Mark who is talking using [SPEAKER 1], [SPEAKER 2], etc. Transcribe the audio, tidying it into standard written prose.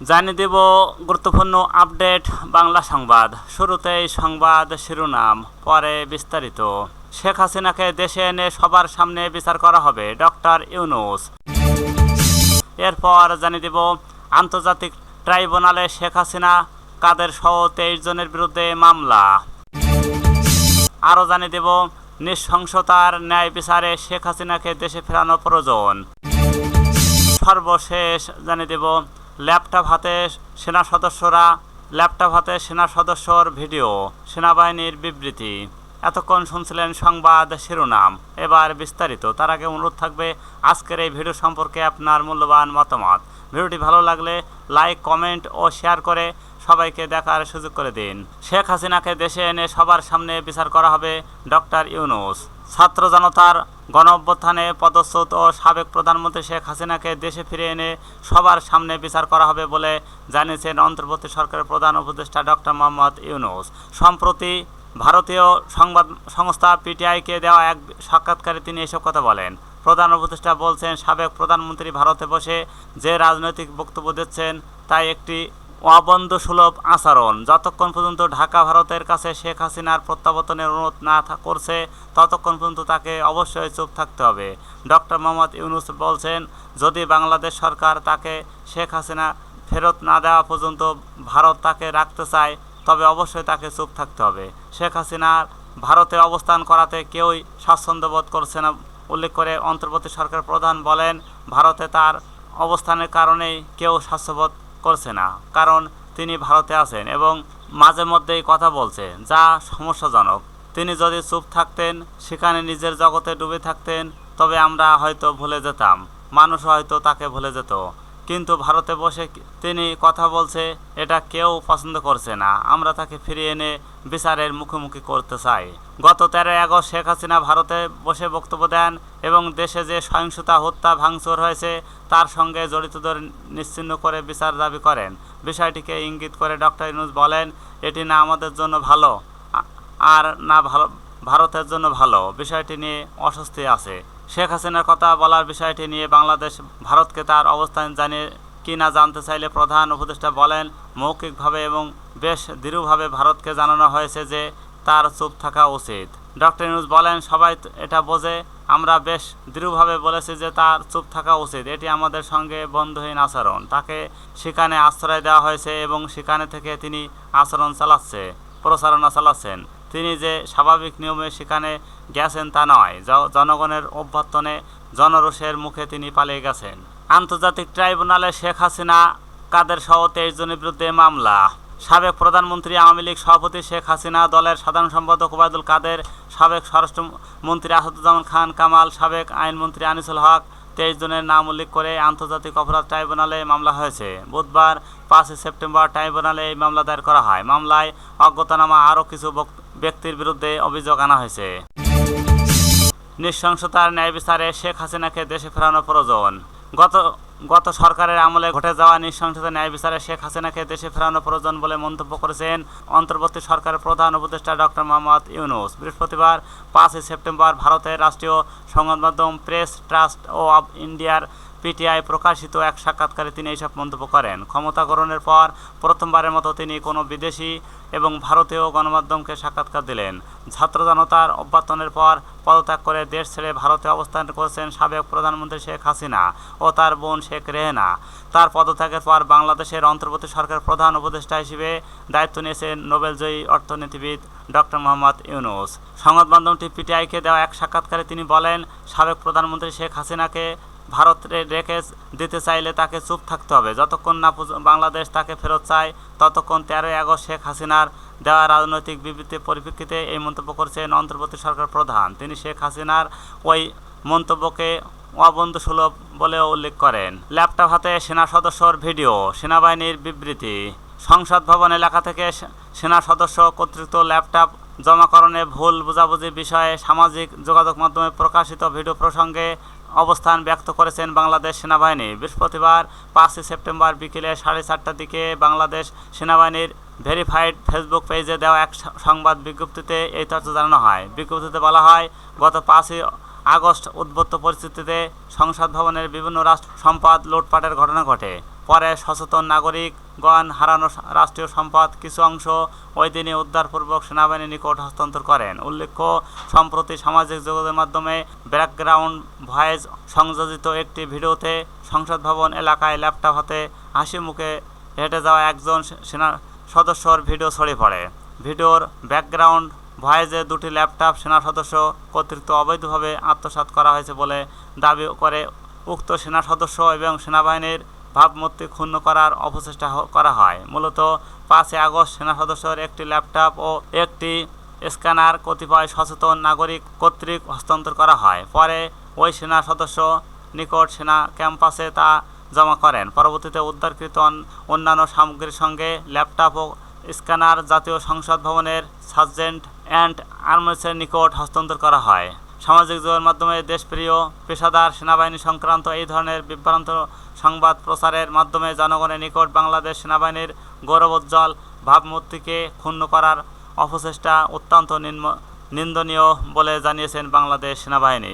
[SPEAKER 1] জানিয়ে দেব গুরুত্বপূর্ণ আপডেট বাংলা সংবাদ। শুরুতেই সংবাদ শিরোনাম, পরে বিস্তারিত। শেখ হাসিনাকে দেশে এনে সবার সামনে বিচার করা হবে, ডক্টর ইউনূস। এরপর জানিয়ে দেব আন্তর্জাতিক ট্রাইব্যুনালে শেখ হাসিনা, কাদের সহ 23 জনের বিরুদ্ধে মামলা। আরও জানিয়ে দেব নৃশংসতার ন্যায় বিচারে শেখ হাসিনাকে দেশে ফেরানো প্রয়োজন। সর্বশেষ জানিয়ে দেব ল্যাপটপ হাতে সেনা সদস্যর ভিডিও, সেনাবাহিনীর বিবৃতি। এতক্ষণ শুনছিলেন সংবাদ শিরোনাম, এবার বিস্তারিত। তার আগে অনুরোধ থাকবে আজকের এই ভিডিও সম্পর্কে আপনার মূল্যবান মতামত। ভিডিওটি ভালো লাগলে লাইক, কমেন্ট ও শেয়ার করে সবাইকে দেখার সুযোগ করে দিন। শেখ হাসিনাকে দেশে এনে সবার সামনে বিচার করা হবে, ডক্টর ইউনূস। ছাত্র জনতার গণ অভ্যুত্থানে পদচ্যুত ও সাবেক প্রধানমন্ত্রী শেখ হাসিনাকে দেশে ফিরে এনে সবার সামনে বিচার করা হবে বলে জানিয়েছেন অন্তর্বর্তী সরকারের প্রধান উপদেষ্টা ডক্টর মোহাম্মদ ইউনূস। সম্প্রতি ভারতীয় সংবাদ সংস্থা পিটিআইকে দেওয়া এক সাক্ষাৎকারে তিনি এসব কথা বলেন। প্রধান উপদেষ্টা বলছেন, সাবেক প্রধানমন্ত্রী ভারতে বসে যে রাজনৈতিক বক্তব্য দিচ্ছেন তাই একটি অবন্ধুসুলভ আচরণ। যতক্ষণ পর্যন্ত ঢাকা ভারতের কাছে শেখ হাসিনার প্রত্যাবর্তনের অনুরোধ না করছে ততক্ষণ পর্যন্ত তাকে অবশ্যই চুপ থাকতে হবে। ডক্টর মোহাম্মদ ইউনূস বলছেন, যদি বাংলাদেশ সরকার তাকে শেখ হাসিনা ফেরত না দেওয়া পর্যন্ত ভারত তাকে রাখতে চায় তবে অবশ্যই তাকে চুপ থাকতে হবে। শেখ হাসিনার ভারতে অবস্থান করাতে কেউই স্বাচ্ছন্দ্য বোধ করছে না উল্লেখ করে অন্তর্বর্তী সরকার প্রধান বলেন, ভারতে তার অবস্থানের কারণেই কেউ স্বাচ্ছন্দ্য করছে না, কারণ তিনি ভারতে আছেন এবং মাঝে মধ্যেই কথা বলছে, যা সমস্যাজনক। তিনি যদি চুপ থাকতেন, সেখানে নিজের জগতে ডুবে থাকতেন, তবে আমরা হয়তো ভুলে যেতাম, মানুষ হয়তো তাকে ভুলে যেত। কিন্তু ভারতে বসে তিনি কথা বলছে, এটা কেউ পছন্দ করছে না। আমরা তাকে ফিরিয়ে এনে বিচারের মুখোমুখি করতে চাই। গত 13 আগস্ট শেখ হাসিনা ভারতে বসে বক্তব্য দেন এবং দেশে যে সহিংসতা, হত্যা, ভাঙচুর হয়েছে তার সঙ্গে জড়িতদের নিশ্চিহ্ন করে বিচার দাবি করেন। বিষয়টিকে ইঙ্গিত করে ডক্টর ইউনূস বলেন, এটি না আমাদের জন্য ভালো আর না ভারতের জন্য ভালো। বিষয়টি নিয়ে অস্বস্তি আছে। শেখ হাসিনার কথা বলার বিষয়টি নিয়ে বাংলাদেশ ভারতকে তার অবস্থান জানিয়ে কি না জানতে চাইলে প্রধান উপদেষ্টা বলেন, মৌখিকভাবে এবং বেশ দৃঢ়ভাবে ভারতকে জানানো হয়েছে যে তার চুপ থাকা উচিত। ডক্টর ইউনূস বলেন, সবাই এটা বোঝে, আমরা বেশ দৃঢ়ভাবে বলেছি যে তার চুপ থাকা উচিত। এটি আমাদের সঙ্গে বন্ধুহীন আচরণ। তাকে সেখানে আশ্রয় দেওয়া হয়েছে এবং সেখানে থেকে তিনি প্রচারণা চালাচ্ছেন। তিনি যে স্বাভাবিক নিয়মে সেখানে গেছেন তা নয়, জনগণের অভ্যর্থনে জনরোষের মুখে তিনি পালিয়ে গেছেন। আন্তর্জাতিক ট্রাইব্যুনালে শেখ হাসিনা, কাদের সহ 23 জনের বিরুদ্ধে মামলা। সাবেক প্রধানমন্ত্রী আওয়ামী লীগ সভাপতি শেখ হাসিনা, দলের সাধারণ সম্পাদক ওবায়দুল কাদের, সাবেক স্বরাষ্ট্রমন্ত্রী আসাদুজ্জামান খান কামাল, সাবেক আইনমন্ত্রী আনিসুল হক 23 জনের নাম উল্লেখ করে আন্তর্জাতিক অপরাধ ট্রাইব্যুনালে মামলা হয়েছে। বুধবার 5 সেপ্টেম্বর ট্রাইব্যুনালে এই মামলা দায়ের করা হয়। মামলায় অজ্ঞাতনামা আরও কিছু ব্যক্তির বিরুদ্ধে অভিযোগ আনা হয়েছে। নৃশংসতার ন্যায় বিচারে শেখ হাসিনাকে দেশে ফেরানো প্রয়োজন। গত সরকারের আমলে ঘটে যাওয়া নৃশংসতার ন্যায় বিচারে শেখ হাসিনাকে দেশে ফেরানো প্রয়োজন বলে মন্তব্য করেছেন অন্তর্বর্তী সরকারের প্রধান উপদেষ্টা ডক্টর মোহাম্মদ ইউনূস। বৃহস্পতিবার 5 সেপ্টেম্বর ভারতের রাষ্ট্রীয় সংবাদ মাধ্যম প্রেস ট্রাস্ট অব ইন্ডিয়ার পিটিআই প্রকাশিত এক সাক্ষাৎকারে তিনি এইসব মন্তব্য করেন। ক্ষমতা গ্রহণের পর প্রথমবারের মতো তিনি কোনো বিদেশি এবং ভারতীয় গণমাধ্যমকে সাক্ষাৎকার দিলেন। ছাত্র জনতার অভ্যুত্থানের পর পদত্যাগ করে দেশ ছেড়ে ভারতে অবস্থান করেছেন সাবেক প্রধানমন্ত্রী শেখ হাসিনা ও তার বোন শেখ রেহেনা। তার পদত্যাগের পর বাংলাদেশের অন্তর্বর্তী সরকারের প্রধান উপদেষ্টা হিসেবে দায়িত্ব নিয়েছেন নোবেলজয়ী অর্থনীতিবিদ ডক্টর মোহাম্মদ ইউনূস। সংবাদ মাধ্যমটি পিটিআইকে দেওয়া এক সাক্ষাৎকারে তিনি বলেন, সাবেক প্রধানমন্ত্রী শেখ হাসিনাকে ভারত রেখে দিতে চাইলে তাকে চুপ থাকতে হবে। যতক্ষণ না বাংলাদেশ তাকে ফেরত চায় ততক্ষণ 13 আগস্ট শেখ হাসিনার দেওয়া রাজনৈতিক বিবৃতির পরিপ্রেক্ষিতে এই মন্তব্য করেছেন অন্তর্বর্তী সরকার প্রধান। তিনি শেখ হাসিনার ওই মন্তব্যকে অবন্ধুসুলভ বলেও উল্লেখ করেন। ল্যাপটপ হাতে সেনা সদস্যর ভিডিও, সেনাবাহিনীর বিবৃতি। সংসদ ভবন এলাকা থেকে সেনা সদস্য কর্তৃক ল্যাপটপ জমাকরণে ভুল বোঝাবুঝি বিষয়ে সামাজিক যোগাযোগ মাধ্যমে প্রকাশিত ভিডিও প্রসঙ্গে অবস্থান ব্যক্ত করেছেন বাংলাদেশ সেনাবাহিনী। বৃহস্পতিবার 5 সেপ্টেম্বর বিকেলে 4:30টার দিকে বাংলাদেশ সেনাবাহিনীর ভেরিফাইড ফেসবুক পেজে দেওয়া এক সংবাদ বিজ্ঞপ্তিতে এই তথ্য জানানো হয়। বিজ্ঞপ্তিতে বলা হয়, গত 5 আগস্ট উদ্ভূত পরিস্থিতিতে সংসদ ভবনের বিভিন্ন সম্পদ লুটপাটের ঘটনা ঘটে। পরে সচেতন নাগরিকগণ হারানো রাষ্ট্রীয় সম্পদ কিছু অংশ ওই দিনই উদ্ধারপূর্বক সেনাবাহিনীর নিকট হস্তান্তর করেন। উল্লেখ্য, সম্প্রতি সামাজিক যোগাযোগের মাধ্যমে ব্যাকগ্রাউন্ড ভয়েস সংযোজিত একটি ভিডিওতে সংসদ ভবন এলাকায় ল্যাপটপ হাতে হাসি মুখে হেঁটে যাওয়া একজন সেনা সদস্যর ভিডিও ছড়িয়ে পড়ে। ভিডিওর ব্যাকগ্রাউন্ড ভয়েসে দুটি ল্যাপটপ সেনা সদস্য কর্তৃক অবৈধভাবে আত্মসাৎ করা হয়েছে বলে দাবি করে উক্ত সেনা সদস্য এবং সেনাবাহিনীর ভাবমূর্তি ক্ষুণ্ণ করার অপচেষ্টা করা হয়। মূলত 5 আগস্ট সেনা সদস্যের একটি ল্যাপটপ ও একটি স্ক্যানার কতিপয় সচেতন নাগরিক কর্তৃক হস্তান্তর করা হয়। পরে ওই সেনা সদস্য নিকট সেনা ক্যাম্পাসে তা জমা করেন। পরবর্তীতে উদ্ধারকৃত অন্যান্য সামগ্রীর সঙ্গে ল্যাপটপ ও স্ক্যানার জাতীয় সংসদ ভবনের সার্জেন্ট অ্যান্ড আর্মসের নিকট হস্তান্তর করা হয়। সামাজিক যোগাযোগের মাধ্যমে দেশপ্রিয় পেশাদার সেনাবাহিনী সংক্রান্ত এই ধরনের বিভ্রান্ত সংবাদ প্রচারের মাধ্যমে জনগণের নিকট বাংলাদেশ সেনাবাহিনীর গৌরবোজ্জ্বল ভাবমূর্তিকে ক্ষুণ্ণ করার অপচেষ্টা অত্যন্ত নিন্দনীয় বলে জানিয়েছেন বাংলাদেশ সেনাবাহিনী।